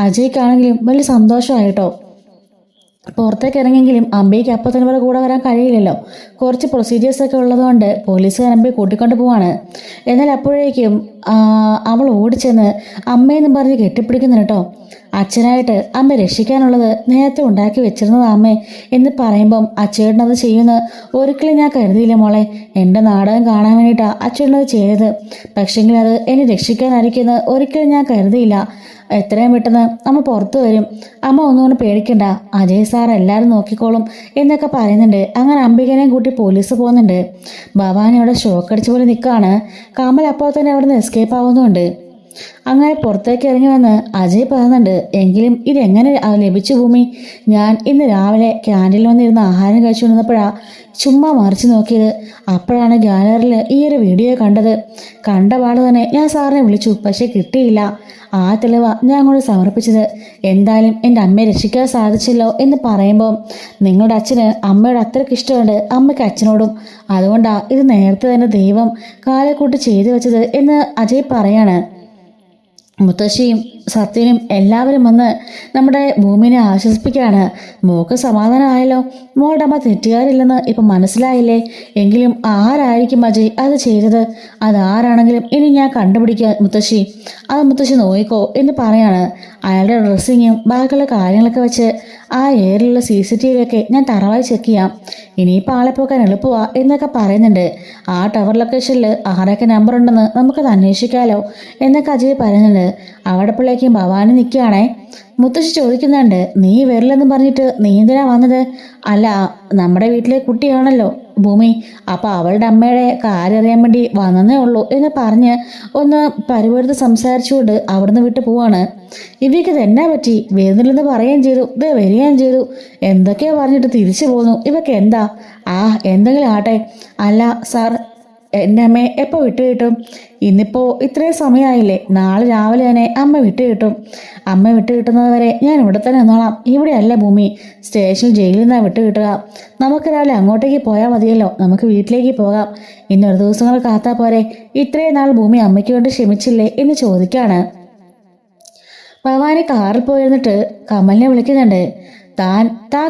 അജയ്ക്കാണെങ്കിലും വലിയ സന്തോഷമായിട്ടോ. പുറത്തേക്ക് ഇറങ്ങിയെങ്കിലും അംബിക്ക് അപ്പം തന്നെ കൂടെ വരാൻ കഴിയില്ലല്ലോ. കുറച്ച് പ്രൊസീജിയേഴ്സൊക്കെ ഉള്ളതുകൊണ്ട് പോലീസുകാർ അമ്പയെ കൂട്ടിക്കൊണ്ട് പോവാണ്. എന്നാൽ അപ്പോഴേക്കും അവൾ ഓടിച്ചെന്ന് അമ്മയെന്നും പറഞ്ഞ് കെട്ടിപ്പിടിക്കുന്നു കേട്ടോ. അച്ഛനായിട്ട് അമ്മ രക്ഷിക്കാനുള്ളത് നേരത്തെ ഉണ്ടാക്കി വെച്ചിരുന്നത് അമ്മേ എന്ന് പറയുമ്പം അച്ഛനത് ചെയ്യുമെന്ന് ഒരിക്കലും ഞാൻ കരുതിയില്ല മോളെ. എൻ്റെ നാടകം കാണാൻ വേണ്ടിയിട്ടാണ് അച്ഛനത് ചെയ്തത്. പക്ഷെങ്കിൽ അത് എന്നെ രക്ഷിക്കാനായിരിക്കുമെന്ന് ഒരിക്കലും ഞാൻ കരുതിയില്ല. എത്രയും പെട്ടെന്ന് അമ്മ പുറത്തു വരും. അമ്മ ഒന്നുകൊണ്ട് പേടിക്കണ്ട, അജയ് സാർ എല്ലാവരും നോക്കിക്കോളും എന്നൊക്കെ പറയുന്നുണ്ട്. അങ്ങനെ അംബികനെയും കൂട്ടി പോലീസ് പോകുന്നുണ്ട്. ഭവാനി അവിടെ ഷോക്കടിച്ച പോലെ നിൽക്കുകയാണ്. കമൽ അപ്പോൾ തന്നെ അവിടെ നിന്ന് എസ്കേപ്പ് ആവുന്നുണ്ട്. അങ്ങനെ പുറത്തേക്ക് ഇറങ്ങി വന്ന് അജയ് പറയുന്നുണ്ട്, എങ്കിലും ഇതെങ്ങനെ ലഭിച്ചു ഭൂമി? ഞാൻ ഇന്ന് രാവിലെ ക്യാൻറ്റീനിൽ വന്നിരുന്ന് ആഹാരം കഴിച്ചുകൊണ്ടിരുന്നപ്പോഴാണ് ചുമ്മാ മറിച്ച് നോക്കിയത്. അപ്പോഴാണ് ഗാലറിയിൽ ഈ ഒരു വീഡിയോ കണ്ടത്. കണ്ട പാട് തന്നെ ഞാൻ സാറിനെ വിളിച്ചു, പക്ഷെ കിട്ടിയില്ല. ആ തെളിവ ഞാൻ അങ്ങോട്ട് സമർപ്പിച്ചത്. എന്തായാലും എൻ്റെ അമ്മയെ രക്ഷിക്കാൻ സാധിച്ചല്ലോ എന്ന് പറയുമ്പോൾ നിങ്ങളുടെ അച്ഛന് അമ്മയോട് അത്രയ്ക്ക് ഇഷ്ടമുണ്ട് അമ്മയ്ക്ക് അച്ഛനോടും. അതുകൊണ്ടാണ് ഇത് നേരത്തെ തന്നെ ദൈവം കാലെക്കൂട്ട് ചെയ്തു വെച്ചത് എന്ന് അജയ് പറയാണ്. മുത്തശ്ശിയും സത്യനും എല്ലാവരും വന്ന് നമ്മുടെ ഭൂമിനെ ആശ്വസിപ്പിക്കുകയാണ്. മോൾക്ക് സമാധാനമായല്ലോ, മോളുടെ അമ്മ തെറ്റുകാരില്ലെന്ന് ഇപ്പം മനസ്സിലായില്ലേ? എങ്കിലും ആരായിരിക്കും അജയ് അത് ചെയ്തത്? അതാരാണെങ്കിലും ഇനി ഞാൻ കണ്ടുപിടിക്കുക മുത്തശ്ശി, അത് മുത്തശ്ശി നോയിക്കോ എന്ന് പറയാണ്. അയാളുടെ ഡ്രസ്സിങ്ങും ബാക്കിയുള്ള കാര്യങ്ങളൊക്കെ വെച്ച് ആ ഏരിയയിലുള്ള CCTV ഒക്കെ ഞാൻ തറവായി ചെക്ക് ചെയ്യാം. ഇനിയിപ്പോൾ ആളെ പോക്കാൻ എളുപ്പമാ എന്നൊക്കെ പറയുന്നുണ്ട്. ആ ടവർ ലൊക്കേഷനിൽ ആരൊക്കെ നമ്പർ ഉണ്ടെന്ന് നമുക്കത് അന്വേഷിക്കാമല്ലോ എന്നൊക്കെ അജയ് പറയുന്നുണ്ട്. അവിടെ പിള്ളേക്കും ഭവാനി നിൽക്കുകയാണേ. മുത്തശ്ശി ചോദിക്കുന്നുണ്ട്, നീ വരില്ലെന്ന് പറഞ്ഞിട്ട് നീ എന്തിനാ വന്നത്? അല്ല, നമ്മുടെ വീട്ടിലെ കുട്ടിയാണല്ലോ ഭൂമി, അപ്പോൾ അവളുടെ അമ്മയുടെ കാര്യറിയാൻ വേണ്ടി വന്നേ ഉള്ളൂ എന്ന് പറഞ്ഞ് ഒന്ന് പരിപാടി സംസാരിച്ചുകൊണ്ട് അവിടുന്ന് വിട്ട് പോവാണ്. ഇവയ്ക്ക് തന്നെ പറ്റി? വരുന്നില്ലെന്ന് പറയുകയും ചെയ്തു, ഇത് വരികയും ചെയ്തു, എന്തൊക്കെയോ പറഞ്ഞിട്ട് തിരിച്ചു പോന്നു. ഇവയ്ക്ക് എന്താ? എന്തെങ്കിലും ആട്ടെ. അല്ല സാർ, എൻ്റെ അമ്മയെ എപ്പോൾ വിട്ടു കിട്ടും? ഇന്നിപ്പോൾ ഇത്രയും സമയമായില്ലേ, നാളെ രാവിലെ തന്നെ അമ്മ വിട്ടു കിട്ടും. അമ്മ വിട്ടു കിട്ടുന്നത് വരെ ഞാൻ ഇവിടെ തന്നെ നിന്നോളാം. ഇവിടെയല്ല ഭൂമി, സ്റ്റേഷനിൽ ജയിലിൽ നിന്നാണ് വിട്ടു കിട്ടുക. നമുക്ക് രാവിലെ അങ്ങോട്ടേക്ക് പോയാൽ മതിയല്ലോ, നമുക്ക് വീട്ടിലേക്ക് പോകാം. ഇന്നൊരു ദിവസങ്ങൾ കാത്താൽ പോരെ? ഇത്രയും നാൾ ഭൂമി അമ്മയ്ക്ക് വേണ്ടി ക്ഷമിച്ചില്ലേ എന്ന് ചോദിക്കുകയാണ്. ഭവാനി കാറിൽ പോയിരുന്നിട്ട് കമലിനെ വിളിക്കുന്നുണ്ട്. താൻ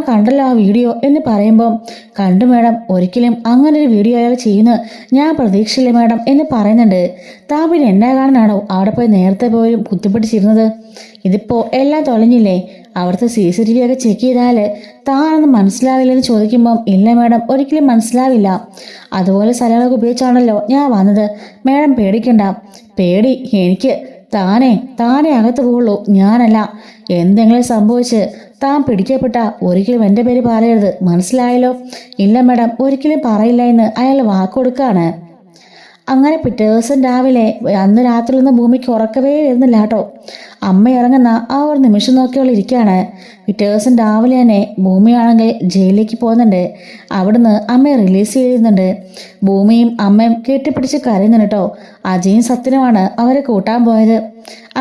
കണ്ടല്ലോ ആ വീഡിയോ എന്ന് പറയുമ്പം, കണ്ടു മേഡം, ഒരിക്കലും അങ്ങനൊരു വീഡിയോ അയാൾ ചെയ്യുന്ന ഞാൻ പ്രതീക്ഷിച്ചില്ല മേഡം എന്ന് പറയുന്നുണ്ട്. താൻ പിന്നെ എന്നെ കാണാനാണോ അവിടെ പോയി നേരത്തെ പോലും കുത്തിപ്പിടിച്ചിരുന്നത്? ഇതിപ്പോൾ എല്ലാം തൊലഞ്ഞില്ലേ? അവിടുത്തെ CCTV ഒക്കെ ചെക്ക് ചെയ്താൽ താനൊന്ന് മനസ്സിലാവില്ലെന്ന് ചോദിക്കുമ്പം, ഇല്ല മേഡം, ഒരിക്കലും മനസ്സിലാവില്ല. അതുപോലെ സ്ഥലങ്ങളൊക്കെ ഉപയോഗിച്ചാണല്ലോ ഞാൻ വന്നത്. മേഡം പേടിക്കണ്ട. പേടി എനിക്ക് താനേ അകത്ത് പോകുള്ളൂ, ഞാനല്ല. എന്തെങ്കിലും സംഭവിച്ച് താൻ പിടിക്കപ്പെട്ട ഒരിക്കലും എൻ്റെ പേര് പറയരുത്, മനസ്സിലായല്ലോ? ഇല്ല മേഡം, ഒരിക്കലും പറയില്ല എന്ന് അയാൾ വാക്കുകൊടുക്കുകയാണ്. അങ്ങനെ പിറ്റേ ദിവസം രാവിലെ അന്ന് രാത്രിയിലൊന്നും ഭൂമിക്ക് ഉറക്കവേ വരുന്നില്ല കേട്ടോ. അമ്മ ഇറങ്ങുന്ന ആ ഒരു നിമിഷം നോക്കിയുള്ള ഇരിക്കുകയാണ്. പിറ്റേ ദിവസം രാവിലെ തന്നെ ഭൂമിയാണെങ്കിൽ ജയിലിലേക്ക് പോകുന്നുണ്ട്. അവിടുന്ന് അമ്മയെ റിലീസ് ചെയ്യുന്നുണ്ട്. ഭൂമിയും അമ്മയും കെട്ടിപ്പിടിച്ച് കരയുന്നുണ്ട് കേട്ടോ. അജയും സത്യനുമാണ് അവരെ കൂട്ടാൻ പോയത്.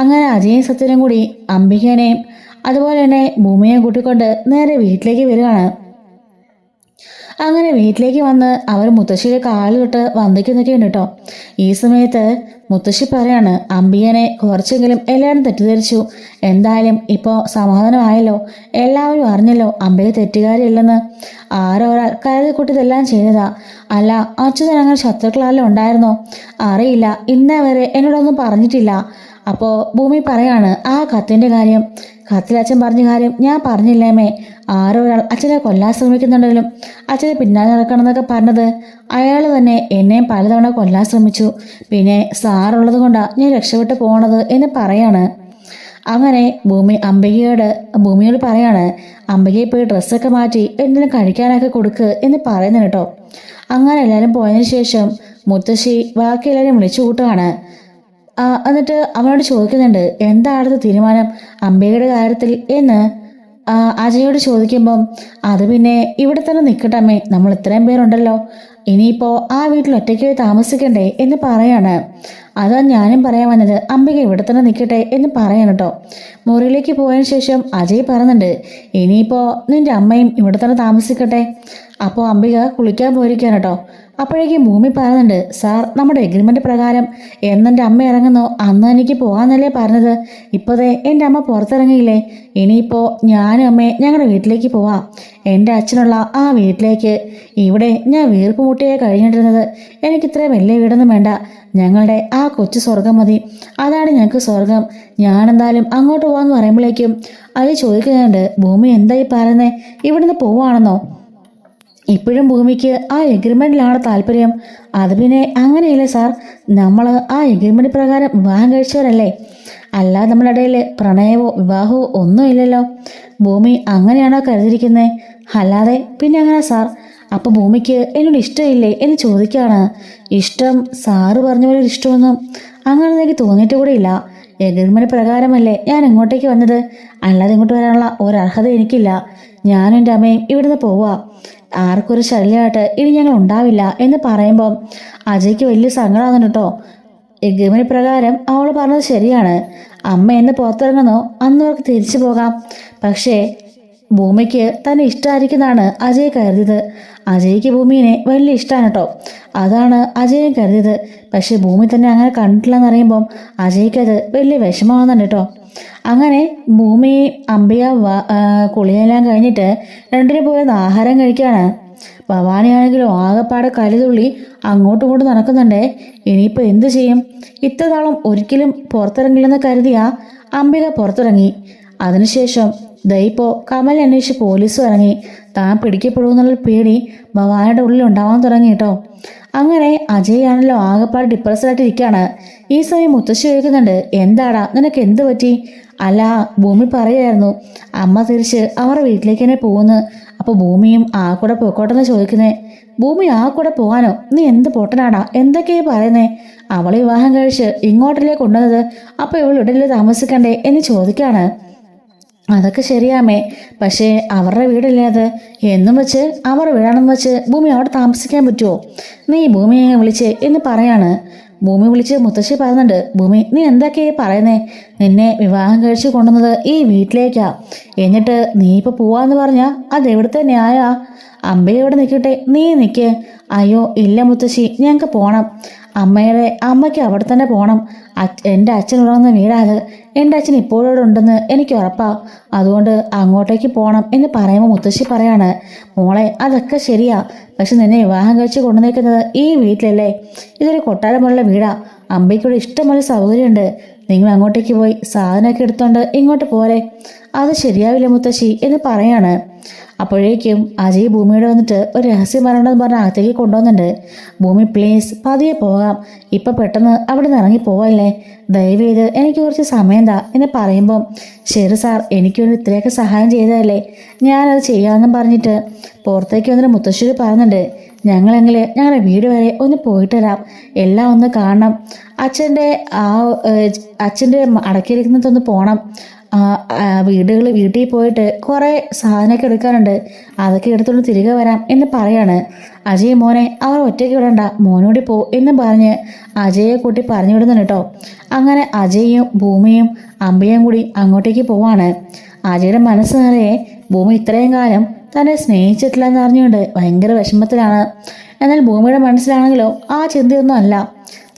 അങ്ങനെ അജയും സത്യനും കൂടി അംബികേനെയും അതുപോലെ തന്നെ ഭൂമിയെ കൂട്ടിക്കൊണ്ട് നേരെ വീട്ടിലേക്ക് വരികയാണ്. അങ്ങനെ വീട്ടിലേക്ക് വന്ന് അവർ മുത്തശ്ശിയുടെ കാല് തൊട്ട് വന്ദിക്കുന്നൊക്കെയുണ്ട് കേട്ടോ. ഈ സമയത്ത് മുത്തശ്ശി പറയാണ്, അംബികനെ കുറച്ചെങ്കിലും എല്ലാവരും തെറ്റിദ്ധരിച്ചു. എന്തായാലും ഇപ്പോൾ സമാധാനമായല്ലോ, എല്ലാവരും അറിഞ്ഞല്ലോ അംബിക തെറ്റുകാരില്ലെന്ന്. ആരോ ഒരാൾ കരുതി കൂട്ടിയതെല്ലാം ചെയ്തതാ. അല്ല, അച്യുതൻ അങ്ങനെ ശത്രുക്കളെല്ലാം ഉണ്ടായിരുന്നോ? അറിയില്ല, ഇന്നേ വരെ എന്നോടൊന്നും പറഞ്ഞിട്ടില്ല. അപ്പോൾ ഭൂമി പറയാണ് ആ കത്തിൻ്റെ കാര്യം. കത്തിൽ അച്ഛൻ പറഞ്ഞ കാര്യം ഞാൻ പറഞ്ഞില്ലേമേ. ആരോ ഒരാൾ അച്ഛനെ കൊല്ലാൻ ശ്രമിക്കുന്നുണ്ടെങ്കിലും അച്ഛനെ പിന്നാലെ നടക്കണമെന്നൊക്കെ പറഞ്ഞത് അയാൾ തന്നെ എന്നെയും പലതവണ കൊല്ലാൻ ശ്രമിച്ചു. പിന്നെ സാറുള്ളത് കൊണ്ടാണ് ഞാൻ രക്ഷപ്പെട്ട് പോണത് എന്ന് പറയാണ്. അങ്ങനെ ഭൂമിയോട് പറയാണ്, അംബികയെ പോയി ഡ്രസ്സൊക്കെ മാറ്റി എന്തെങ്കിലും കഴിക്കാനൊക്കെ കൊടുക്ക് എന്ന് പറയുന്നു കേട്ടോ. അങ്ങനെ എല്ലാവരും പോയതിനു ശേഷം മുത്തശ്ശി ബാക്കി എല്ലാവരും വിളിച്ചു കൂട്ടുകയാണ്. എന്നിട്ട് അവനോട് ചോദിക്കുന്നുണ്ട്, എന്താ അടുത്ത തീരുമാനം അംബികയുടെ കാര്യത്തിൽ എന്ന് അജയോട് ചോദിക്കുമ്പം, അത് പിന്നെ ഇവിടെ തന്നെ നിൽക്കട്ടമ്മേ, നമ്മൾ ഇത്രയും പേരുണ്ടല്ലോ, ഇനിയിപ്പോൾ ആ വീട്ടിൽ ഒറ്റയ്ക്ക് പോയി താമസിക്കണ്ടേ എന്ന് പറയാണ്. അതാ ഞാനും പറയാൻ വന്നത്, അംബിക ഇവിടെ തന്നെ നിൽക്കട്ടെ എന്ന് പറയണം കേട്ടോ. മുറിയിലേക്ക് പോയതിനു ശേഷം അജയ് പറയുന്നുണ്ട്, ഇനിയിപ്പോൾ നിന്റെ അമ്മയും ഇവിടെ തന്നെ താമസിക്കട്ടെ. അപ്പോൾ അംബിക കുളിക്കാൻ പോയിരിക്കുകയാണ് കേട്ടോ. അപ്പോഴേക്കും ഭൂമി പറയുന്നുണ്ട്, സാർ നമ്മുടെ എഗ്രിമെൻ്റ് പ്രകാരം എന്നെൻ്റെ അമ്മ ഇറങ്ങുന്നോ അന്ന് എനിക്ക് പോകാമെന്നല്ലേ പറഞ്ഞത്. ഇപ്പോഴേ എൻ്റെ അമ്മ പുറത്തിറങ്ങിയില്ലേ. ഇനിയിപ്പോൾ ഞാനും അമ്മയെ ഞങ്ങളുടെ വീട്ടിലേക്ക് പോവാം, എൻ്റെ അച്ഛനുള്ള ആ വീട്ടിലേക്ക്. ഇവിടെ ഞാൻ വീർപ്പ് മുട്ടിയായി കഴിഞ്ഞിട്ടിരുന്നത്. എനിക്കിത്രയും വലിയ വീടൊന്നും വേണ്ട, ഞങ്ങളുടെ ആ കൊച്ചു സ്വർഗം മതി, അതാണ് ഞങ്ങൾക്ക് സ്വർഗം. ഞാനെന്തായാലും അങ്ങോട്ട് പോകാമെന്ന് പറയുമ്പോഴേക്കും അത് ചോദിക്കുന്നുണ്ട്, ഭൂമി എന്തായി പറയുന്നത്, ഇവിടുന്ന് പോവുകയാണെന്നോ? ഇപ്പോഴും ഭൂമിക്ക് ആ എഗ്രിമെൻറ്റിലാണ് താല്പര്യം. അത് പിന്നെ അങ്ങനെയല്ലേ സാർ, നമ്മൾ ആ എഗ്രിമെൻറ്റ് പ്രകാരം വിവാഹം കഴിച്ചവരല്ലേ, അല്ലാതെ നമ്മുടെ ഇടയിൽ പ്രണയമോ വിവാഹമോ ഒന്നുമില്ലല്ലോ. ഭൂമി അങ്ങനെയാണോ കരുതിയിരിക്കുന്നത്? അല്ലാതെ പിന്നെ അങ്ങനെ സാർ. അപ്പോൾ ഭൂമിക്ക് എന്നോട് ഇഷ്ടമില്ലേ എന്ന് ചോദിക്കുകയാണ്. ഇഷ്ടം സാറ് പറഞ്ഞ പോലെ ഇഷ്ടമൊന്നും അങ്ങനെ എനിക്ക് തോന്നിയിട്ട് കൂടെ ഇല്ല. എഗ്രിമെൻറ്റ് പ്രകാരമല്ലേ ഞാൻ ഇങ്ങോട്ടേക്ക് വന്നത്, അല്ലാതെ ഇങ്ങോട്ട് വരാനുള്ള ഒരർഹത എനിക്കില്ല. ഞാനും എൻ്റെ അമ്മയും ഇവിടുന്ന് പോവാ, ആർക്കൊരു ശല്യമായിട്ട് ഇനി ഞങ്ങൾ ഉണ്ടാവില്ല എന്ന് പറയുമ്പം അജയ്ക്ക് വലിയ സങ്കടമാകുന്നു കേട്ടോ. എഗ്രിമെൻറ്റ് പ്രകാരം അവൾ പറഞ്ഞത് ശരിയാണ്, അമ്മ എന്ന് പുറത്തിറങ്ങുന്നോ അന്ന് അവർക്ക് തിരിച്ചു പോകാം. പക്ഷേ ഭൂമിക്ക് തന്നെ ഇഷ്ടമായിരിക്കുന്നതാണ് അജയ് കരുതിയത്. അജയ്ക്ക് ഭൂമിയെ വലിയ ഇഷ്ടമാണ് കേട്ടോ, അതാണ് അജയും കരുതിയത്. പക്ഷെ ഭൂമി തന്നെ അങ്ങനെ കണ്ടിട്ടില്ലെന്ന് അറിയുമ്പം അജയ്ക്കത് വലിയ വിഷമമാകുന്നുണ്ട് കേട്ടോ. അങ്ങനെ ഭൂമി അംബിക കുളിയെല്ലാം കഴിഞ്ഞിട്ട് രണ്ടിനും പോയിരുന്ന് ആഹാരം കഴിക്കുകയാണ്. ഭവാനിയാണെങ്കിലും ആകെപ്പാടെ കലിതുള്ളി അങ്ങോട്ടും ഇങ്ങോട്ടും നടക്കുന്നുണ്ടേ. ഇനിയിപ്പോൾ എന്തു ചെയ്യും? ഇത്ര നാളും ഒരിക്കലും പുറത്തിറങ്ങില്ലെന്ന് കരുതിയ അംബിക പുറത്തിറങ്ങി. അതിനുശേഷം ഇപ്പോൾ കമൽ അന്വേഷിച്ച് പോലീസും ഇറങ്ങി. താൻ പിടിക്കപ്പെടുമെന്നുള്ള പേടി ഭവാനിയുടെ ഉള്ളിൽ ഉണ്ടാവാൻ തുടങ്ങി കേട്ടോ. അങ്ങനെ അജയ് ആണല്ലോ ആകെപ്പാട് ഡിപ്രസ്ഡായിട്ട് ഇരിക്കുകയാണ്. ഈ സമയം മുത്തശ്ശി ചോദിക്കുന്നുണ്ട്, എന്താടാ നിനക്ക് എന്ത് പറ്റി? അല്ല, ഭൂമി പറയായിരുന്നു അമ്മ തിരിച്ച് അവരുടെ വീട്ടിലേക്ക് തന്നെ പോകുന്നു. അപ്പോൾ ഭൂമിയും ആ കൂടെ പോയിക്കോട്ടെന്ന് ചോദിക്കുന്നേ. ഭൂമി ആ കൂടെ പോകാനോ? നീ എന്ത് പൊട്ടനാടാ, എന്തൊക്കെയാ പറയുന്നേ? അവളെ വിവാഹം കഴിച്ച് ഇങ്ങോട്ടല്ലേ കൊണ്ടുവന്നത്, അപ്പോൾ ഇവൾ ഇടയിൽ താമസിക്കണ്ടേ എന്ന് ചോദിക്കുകയാണ്. അതൊക്കെ ശരിയാമേ, പക്ഷേ അവരുടെ വീടല്ലേ അത്, എന്നും വെച്ച് അവരുടെ വീടാണെന്ന് വെച്ച് ഭൂമി അവിടെ താമസിക്കാൻ പറ്റുമോ? നീ ഭൂമിയെ വിളിച്ച് എന്ന് പറയാണ്. ഭൂമി വിളിച്ച് മുത്തശ്ശി പറയുന്നുണ്ട്, ഭൂമി നീ എന്തൊക്കെയാ പറയുന്നേ? നിന്നെ വിവാഹം കഴിച്ച് കൊണ്ടുവന്നത് ഈ വീട്ടിലേക്കാ, എന്നിട്ട് നീ ഇപ്പോൾ പോവാന്ന് പറഞ്ഞാൽ അതെവിടുത്തെ ന്യായ? അമ്പയെ ഇവിടെ നിൽക്കട്ടെ, നീ നിൽക്ക്. അയ്യോ ഇല്ല മുത്തശ്ശി, ഞങ്ങൾക്ക് പോകണം. അമ്മയ്ക്ക് അവിടെ തന്നെ പോകണം. എൻ്റെ അച്ഛൻ ഉറങ്ങുന്ന വീടാത്. എൻ്റെ അച്ഛൻ ഇപ്പോഴോടെ ഉണ്ടെന്ന് എനിക്ക് ഉറപ്പാ, അതുകൊണ്ട് അങ്ങോട്ടേക്ക് പോകണം എന്ന് പറയുമ്പോൾ മുത്തശ്ശി പറയാണ്, മോളെ അതൊക്കെ ശരിയാ, പക്ഷെ നിന്നെ വിവാഹം കഴിച്ച് കൊണ്ടുവന്നേക്കുന്നത് ഈ വീട്ടിലല്ലേ? ഇതൊരു കൊട്ടാരമുള്ള വീടാ, അമ്പയ്ക്കൂടെ ഇഷ്ടംപോലെ സൗകര്യമുണ്ട്. നിങ്ങൾ അങ്ങോട്ടേക്ക് പോയി സാധനമൊക്കെ എടുത്തോണ്ട് ഇങ്ങോട്ട് പോരെ. അത് ശരിയാവില്ല മുത്തശ്ശി എന്ന് പറയാണ്. അപ്പോഴേക്കും അജയ് ഭൂമിയോട് വന്നിട്ട് ഒരു രഹസ്യം പറയണമെന്ന് പറഞ്ഞ് അകത്തേക്ക് കൊണ്ടുവന്നുണ്ട്. ഭൂമി പ്ലീസ് പതിയെ പോകാം, ഇപ്പം പെട്ടെന്ന് അവിടെ നിന്ന് ഇറങ്ങി പോവല്ലേ, ദയവേത് എനിക്ക് കുറച്ച് സമയം താ എന്ന് പറയുമ്പം ശരി സാർ എനിക്കൊരു ഇത്രയൊക്കെ സഹായം ചെയ്തതല്ലേ ഞാനത് ചെയ്യാമെന്നും പറഞ്ഞിട്ട് പുറത്തേക്ക് വന്നിട്ട് മുത്തശ്ശേരി പറയുന്നുണ്ട്, ഞങ്ങളെങ്കിൽ ഞങ്ങളുടെ വീട് വരെ ഒന്ന് പോയിട്ട് വരാം, എല്ലാം ഒന്ന് കാണണം, അച്ഛൻ്റെ അടക്കിയിരിക്കുന്നതൊന്ന് പോകണം, വീട്ടിൽ പോയിട്ട് കുറേ സാധനമൊക്കെ എടുക്കാനുണ്ട്, അതൊക്കെ എടുത്തുകൊണ്ട് തിരികെ വരാം എന്ന് പറയാണ്. അജയ് മോനെ അവർ ഒറ്റയ്ക്ക് വിടണ്ട, മോനോടി പോ എന്നും പറഞ്ഞ് അജയെ കൂട്ടി പറഞ്ഞു വിടുന്നുണ്ട് കേട്ടോ. അങ്ങനെ അജയും ഭൂമിയും അമ്പയും കൂടി അങ്ങോട്ടേക്ക് പോവാണ്. അജയുടെ മനസ്സ് നിറയെ ഭൂമി ഇത്രയും കാലം തന്നെ സ്നേഹിച്ചിട്ടില്ല എന്ന് അറിഞ്ഞുകൊണ്ട് ഭയങ്കര വിഷമത്തിലാണ്. എന്നാൽ ഭൂമിയുടെ മനസ്സിലാണെങ്കിലോ ആ ചിന്തയൊന്നും അല്ല.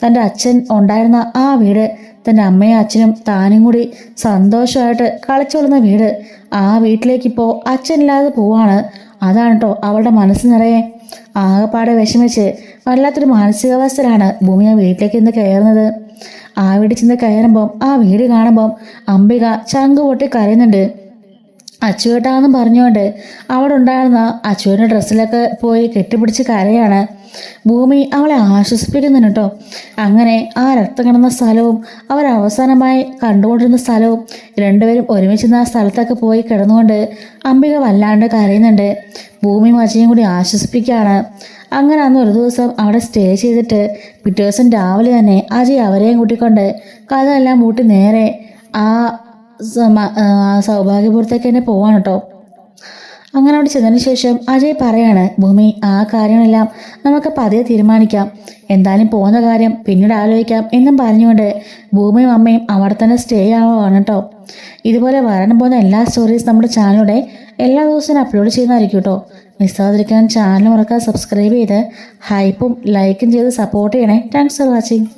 തൻ്റെ അച്ഛൻ ഉണ്ടായിരുന്ന ആ വീട്, തൻ്റെ അമ്മയും അച്ഛനും താനും കൂടി സന്തോഷമായിട്ട് കളിച്ചു വളർന്ന വീട്, ആ വീട്ടിലേക്കിപ്പോൾ അച്ഛനില്ലാതെ പോവാണ്. അതാണ് കേട്ടോ അവളുടെ മനസ്സ് നിറയെ. ആകെപ്പാടെ വിഷമിച്ച് വല്ലാത്തൊരു മാനസികാവസ്ഥയിലാണ് ഭൂമി ആ വീട്ടിലേക്ക് ഇന്ന് കയറുന്നത്. ആ വീട്ടിൽ ചെന്ന് കയറുമ്പം ആ വീട് കാണുമ്പം അംബിക ചങ്ക് പൊട്ടി കരയുന്നുണ്ട്. അച്ചുവേട്ടാന്നും പറഞ്ഞുകൊണ്ട് അവിടെ ഉണ്ടായിരുന്ന അച്ചുവേട്ടൻ്റെ ഡ്രസ്സിലൊക്കെ പോയി കെട്ടിപ്പിടിച്ച് കരയാണ്. ഭൂമി അവളെ ആശ്വസിപ്പിക്കുന്നുണ്ട് കേട്ടോ. അങ്ങനെ ആ രക്തം കിടന്ന സ്ഥലവും അവർ അവസാനമായി കണ്ടുകൊണ്ടിരുന്ന സ്ഥലവും രണ്ടുപേരും ഒരുമിച്ച് ആ സ്ഥലത്തൊക്കെ പോയി കിടന്നുകൊണ്ട് അംബിക വല്ലാണ്ട് കരയുന്നുണ്ട്. ഭൂമിയും അജയും കൂടി ആശ്വസിപ്പിക്കുകയാണ്. അങ്ങനെ അന്ന് ഒരു ദിവസം അവിടെ സ്റ്റേ ചെയ്തിട്ട് പിറ്റേ ദിവസം രാവിലെ തന്നെ അജയ് അവരെയും കൂട്ടിക്കൊണ്ട് കഥ എല്ലാം കൂട്ടി നേരെ ആ സൗഭാഗ്യപുരത്തേക്ക് തന്നെ പോവാണ് കേട്ടോ. അങ്ങനെ അവിടെ ചെന്നതിന് ശേഷം അജയ് പറയാണ്, ഭൂമി ആ കാര്യങ്ങളെല്ലാം നമുക്ക് പതിയെ തീരുമാനിക്കാം, എന്തായാലും പോകുന്ന കാര്യം പിന്നീട് ആലോചിക്കാം എന്നും പറഞ്ഞുകൊണ്ട് ഭൂമിയും അമ്മയും അവിടെ തന്നെ സ്റ്റേ ആവുകയാണ് കേട്ടോ. ഇതുപോലെ വരാൻ പോകുന്ന എല്ലാ സ്റ്റോറീസ് നമ്മുടെ ചാനലിലൂടെ എല്ലാ ദിവസവും അപ്ലോഡ് ചെയ്യുന്നതായിരിക്കും കേട്ടോ. മിസ്സാതിരിക്കാൻ ചാനൽ മറക്കാതെ സബ്സ്ക്രൈബ് ചെയ്ത് ഹൈപ്പും ലൈക്കും ചെയ്ത് സപ്പോർട്ട് ചെയ്യണേ. Thanks for watching.